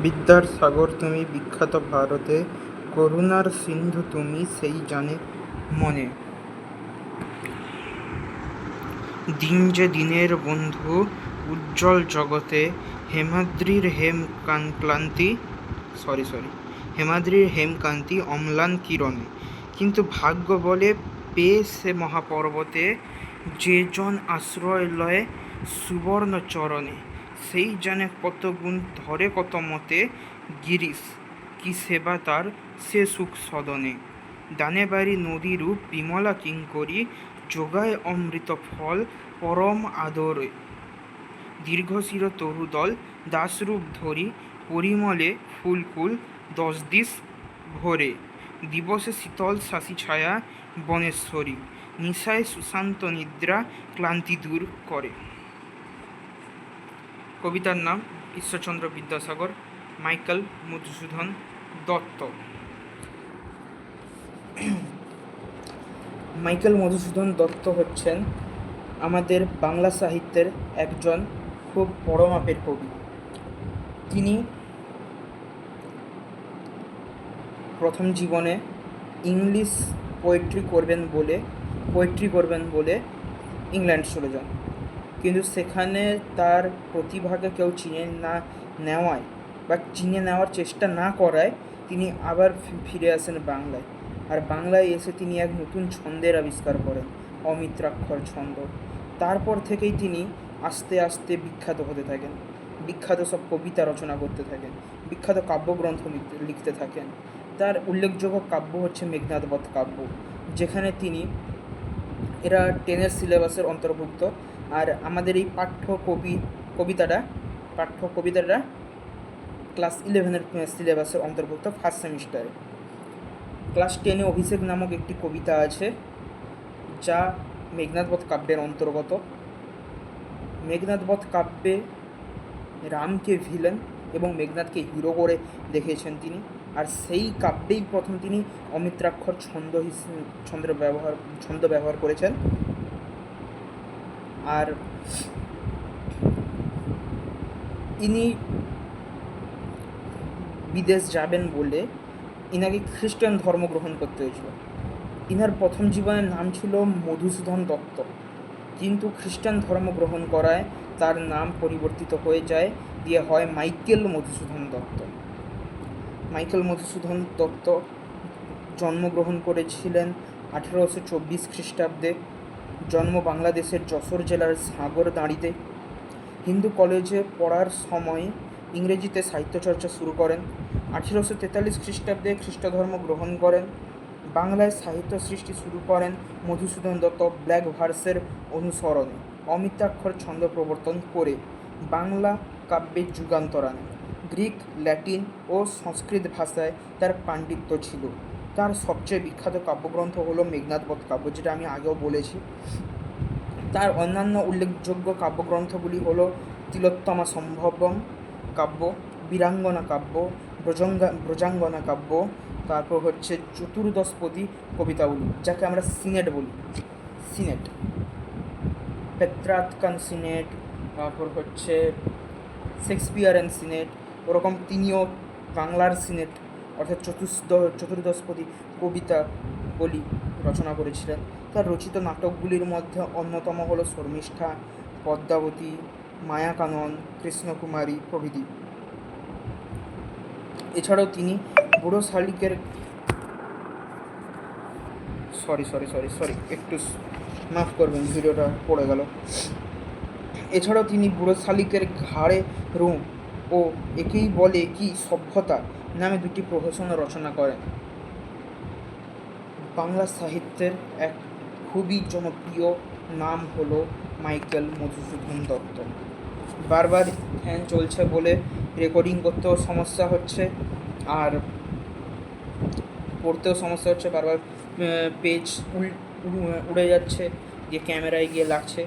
বিদ্যার সাগর তুমি বিখ্যাত ভারতে, করুণার সিন্ধু তুমি সেই জানে মনে। দিন যে দিনের বন্ধু উজ্জ্বল জগতে, হেমাদ্রির হেমকান্তি অম্লান কিরণে। কিন্তু ভাগ্য বলে পেয়ে সে মহাপর্বতে, যে জন আশ্রয় লয় সুবর্ণ চরণে। সেই জানে কত গুণ ধরে কত মতে, গিরিশ কি সেবা তার সে সুখ সদনে। দানে বাড়ি নদী রূপ বিমলা কিঙ্করী, যোগায় অমৃত ফল পরম আদরে। দীর্ঘশির তরুদল দাসরূপ ধরি, পরিমলে ফুলকুল 10 দিশ ভরে। দিবসে শীতল শাসি ছায়া বনেশ্বরী, নিশায় সুশান্ত নিদ্রা ক্লান্তি দূর করে। কবিতার নাম ঈশ্বরচন্দ্র বিদ্যাসাগর, মাইকেল মধুসূদন দত্ত। মাইকেল মধুসূদন দত্ত হচ্ছেন আমাদের বাংলা সাহিত্যের একজন খুব বড় মাপের কবি। তিনি প্রথম জীবনে ইংলিশ পোয়েট্রি করবেন বলে ইংল্যান্ড চলে যান, কিন্তু সেখানে তার প্রতিভাকে কেউ চিনে না নেওয়ায় বা চিনে নেওয়ার চেষ্টা না করায় তিনি আবার ফিরে আসেন বাংলায়। আর বাংলায় এসে তিনি এক নতুন ছন্দের আবিষ্কার করেন, অমিত্রাক্ষর ছন্দ। তারপর থেকেই তিনি আস্তে আস্তে বিখ্যাত হতে থাকেন, বিখ্যাত সব কবিতা রচনা করতে থাকেন, বিখ্যাত কাব্যগ্রন্থ লিখতে থাকেন। তার উল্লেখযোগ্য কাব্য হচ্ছে মেঘনাদ বধ কাব্য, যেখানে তিনি এরা 10-এর সিলেবাসের অন্তর্ভুক্ত। আর আমাদের এই কবিতাটা ক্লাস 11-এর সিলেবাসের অন্তর্ভুক্ত ফার্স্ট সেমিস্টারে। ক্লাস 10-এ অভিষেক নামক একটি কবিতা আছে, যা মেঘনাদ বধ কাব্যের অন্তর্গত। মেঘনাদ বধ কাব্যে রামকে ভিলেন এবং মেঘনাদকে হিরো করে দেখিয়েছেন তিনি। আর সেই কাব্যেই প্রথম তিনি অমিত্রাক্ষর ছন্দ ব্যবহার করেছেন। আর ইনি বিদেশ যাবেন বলে ইনাকে খ্রিস্টান ধর্ম গ্রহণ করতে হয়েছিল। ইনার প্রথম জীবনের নাম ছিল মধুসূদন দত্ত, কিন্তু খ্রিস্টান ধর্ম গ্রহণ করায় তার নাম পরিবর্তিত হয়ে যায়, দিয়ে হয় মাইকেল মধুসূদন দত্ত। মাইকেল মধুসূদন দত্ত জন্মগ্রহণ করেছিলেন 1824 খ্রিস্টাব্দে। জন্ম বাংলাদেশের যশোর জেলার সাগরদাঁড়িতে। হিন্দু কলেজে পড়ার সময় ইংরেজিতে সাহিত্যচর্চা শুরু করেন। 1843 খ্রিস্টাব্দে খ্রিস্টধর্ম গ্রহণ করেন। বাংলায় সাহিত্য সৃষ্টি শুরু করেন মধুসূদন দত্ত ব্ল্যাক ভার্সের অনুসরণে, অমিত্রাক্ষর ছন্দ প্রবর্তন করে বাংলা কাব্যের যুগান্তর আনেন। গ্রিক, ল্যাটিন ও সংস্কৃত ভাষায় তার পাণ্ডিত্য ছিল। তার সবচেয়ে বিখ্যাত কাব্যগ্রন্থ হলো মেঘনাদ বধ কাব্য, যেটা আমি আগেও বলেছি। তার অন্যান্য উল্লেখযোগ্য কাব্যগ্রন্থগুলি হল তিলোত্তমা সম্ভবম কাব্য, বীরাঙ্গনা কাব্য, ব্রজাঙ্গনা কাব্য, তারপর হচ্ছে চতুর্দশপদী কবিতাগুলি, যাকে আমরা সিনেট বলি। পেত্রাৎকান সিনেট, তারপর হচ্ছে শেক্সপিয়ারেন সিনেট, ওরকম তিনিও বাংলার সিনেট অর্থাৎ চতুর্দশপদী কবিতাগুলি রচনা করেছিলেন। তার রচিত নাটকগুলির মধ্যে অন্যতম হল শর্মিষ্ঠা, পদ্মাবতী, মায়াকানন, কৃষ্ণকুমারী প্রভৃতি। এছাড়াও তিনি বুড়ো শালিকের একটু মাফ করবেন, ভিডিওটা পড়ে গেল। এছাড়াও তিনি বুড়ো শালিকের ঘাড়ে রোঁ ও একেই বলে কি সভ্যতা নামে 2টি প্রহসন রচনা করেন। বাংলা সাহিত্যের এক খুবই জনপ্রিয় নাম হলো মাইকেল মধুসূদন দত্ত। বারবার ফ্যান চলছে বলে রেকর্ডিং করতেও সমস্যা হচ্ছে, আর পড়তেও সমস্যা হচ্ছে। বারবার পেজ উড়ে যাচ্ছে, গিয়ে ক্যামেরায় গিয়ে লাগছে।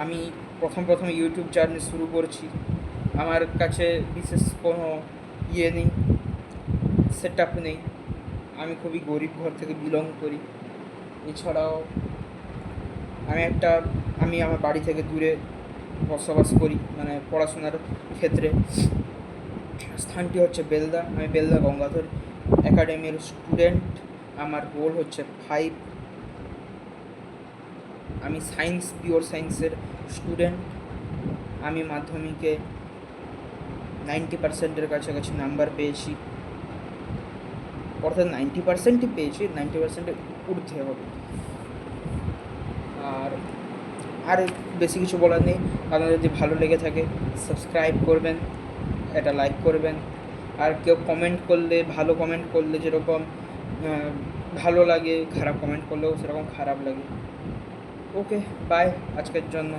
আমি প্রথম ইউটিউব জার্নি শুরু করছি, আমার কাছে বিশেষ কোনো নেই, সেট আপ নেই। আমি খুবই গরিব ঘর থেকে বিলং করি। এছাড়াও আমি আমার বাড়ি থেকে দূরে বসবাস করি, মানে পড়াশোনার ক্ষেত্রে। স্থানটি হচ্ছে বেলদা। আমি বেলদা গঙ্গাধর একাডেমির স্টুডেন্ট। আমার রোল হচ্ছে 5। আমি সায়েন্স, পিওর সায়েন্সের স্টুডেন্ট। আমি মাধ্যমিকে 90%-এর কাছাকাছি নাম্বার পেয়েছি, অর্থাৎ 90%ই পেয়েছি, 90%-এর ঊর্ধ্বে হবে। আর আর বেশি কিছু বলার নেই। আপনার যদি ভালো লেগে থাকে সাবস্ক্রাইব করবেন, এটা লাইক করবেন। আর কেউ কমেন্ট করলে, ভালো কমেন্ট করলে যেরকম ভালো লাগে, খারাপ কমেন্ট করলেও সেরকম খারাপ লাগে। ওকে, বাই আজকের জন্য।